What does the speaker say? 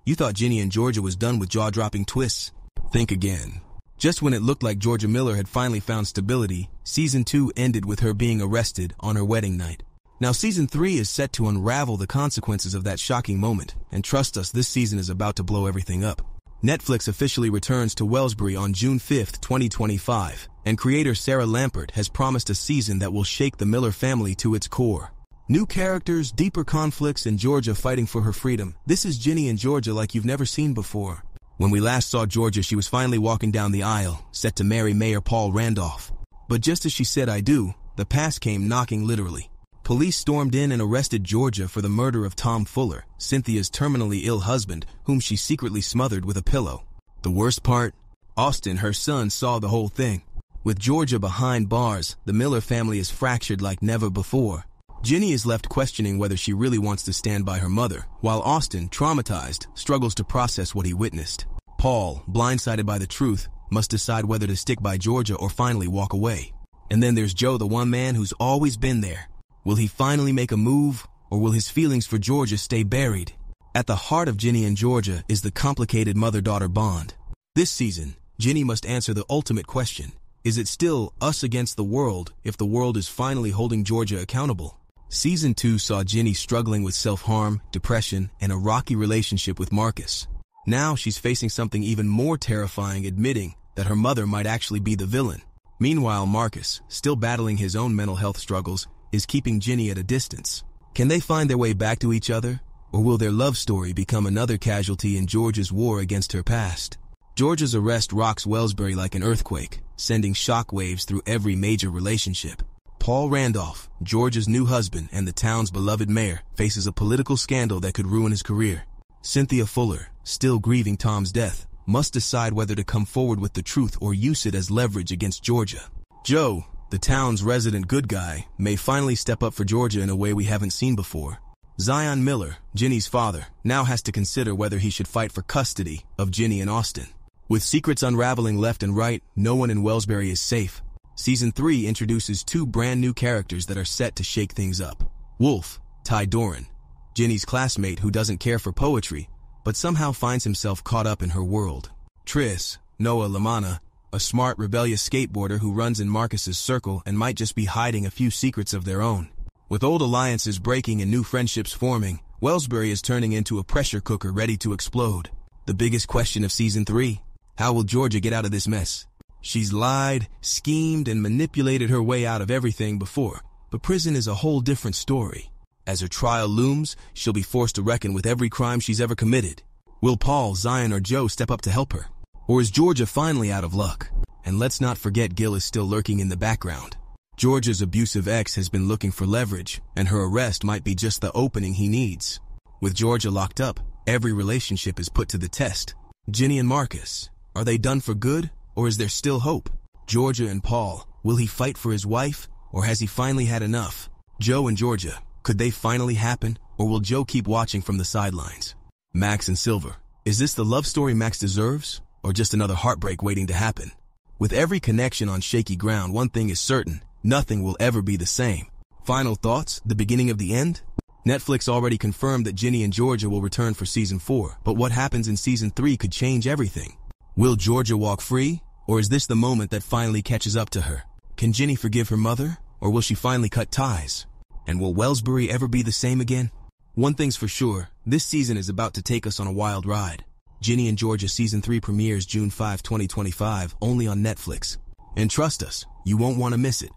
You thought Ginny and Georgia was done with jaw-dropping twists? Think again. Just when it looked like Georgia Miller had finally found stability, Season 2 ended with her being arrested on her wedding night. Now Season 3 is set to unravel the consequences of that shocking moment, and trust us, this season is about to blow everything up. Netflix officially returns to Wellsbury on June 5, 2025, and creator Sarah Lampert has promised a season that will shake the Miller family to its core. New characters, deeper conflicts, and Georgia fighting for her freedom. This is Ginny and Georgia like you've never seen before. When we last saw Georgia, she was finally walking down the aisle, set to marry Mayor Paul Randolph. But just as she said "I do," the past came knocking literally. Police stormed in and arrested Georgia for the murder of Tom Fuller, Cynthia's terminally ill husband, whom she secretly smothered with a pillow. The worst part? Austin, her son, saw the whole thing. With Georgia behind bars, the Miller family is fractured like never before. Ginny is left questioning whether she really wants to stand by her mother, while Austin, traumatized, struggles to process what he witnessed. Paul, blindsided by the truth, must decide whether to stick by Georgia or finally walk away. And then there's Joe, the one man who's always been there. Will he finally make a move, or will his feelings for Georgia stay buried? At the heart of Ginny and Georgia is the complicated mother-daughter bond. This season, Ginny must answer the ultimate question. Is it still us against the world if the world is finally holding Georgia accountable? Season 2 saw Ginny struggling with self-harm, depression, and a rocky relationship with Marcus. Now she's facing something even more terrifying, admitting that her mother might actually be the villain. Meanwhile, Marcus, still battling his own mental health struggles, is keeping Ginny at a distance. Can they find their way back to each other? Or will their love story become another casualty in Georgia's war against her past? Georgia's arrest rocks Wellsbury like an earthquake, sending shockwaves through every major relationship. Paul Randolph, Georgia's new husband and the town's beloved mayor, faces a political scandal that could ruin his career. Cynthia Fuller, still grieving Tom's death, must decide whether to come forward with the truth or use it as leverage against Georgia. Joe, the town's resident good guy, may finally step up for Georgia in a way we haven't seen before. Zion Miller, Ginny's father, now has to consider whether he should fight for custody of Ginny and Austin. With secrets unraveling left and right, no one in Wellsbury is safe. Season 3 introduces 2 brand new characters that are set to shake things up. Wolf, Ty Doran, Ginny's classmate who doesn't care for poetry, but somehow finds himself caught up in her world. Tris, Noah Lamanna, a smart, rebellious skateboarder who runs in Marcus's circle and might just be hiding a few secrets of their own. With old alliances breaking and new friendships forming, Wellsbury is turning into a pressure cooker ready to explode. The biggest question of Season 3, how will Georgia get out of this mess? She's lied, schemed, and manipulated her way out of everything before, but prison is a whole different story. As her trial looms, she'll be forced to reckon with every crime she's ever committed. Will Paul, Zion, or Joe step up to help her? Or is Georgia finally out of luck? And let's not forget Gil is still lurking in the background. Georgia's abusive ex has been looking for leverage, and her arrest might be just the opening he needs. With Georgia locked up, every relationship is put to the test. Ginny and Marcus, are they done for good, or is there still hope? Georgia and Paul, will he fight for his wife, or has he finally had enough? Joe and Georgia, could they finally happen, or will Joe keep watching from the sidelines? Max and Silver, is this the love story Max deserves, or just another heartbreak waiting to happen? With every connection on shaky ground, one thing is certain, nothing will ever be the same. Final thoughts, the beginning of the end? Netflix already confirmed that Ginny and Georgia will return for Season 4, but what happens in Season 3 could change everything. Will Georgia walk free, or is this the moment that finally catches up to her? Can Ginny forgive her mother, or will she finally cut ties? And will Wellsbury ever be the same again? One thing's for sure, this season is about to take us on a wild ride. Ginny and Georgia Season 3 premieres June 5, 2025, only on Netflix. And trust us, you won't want to miss it.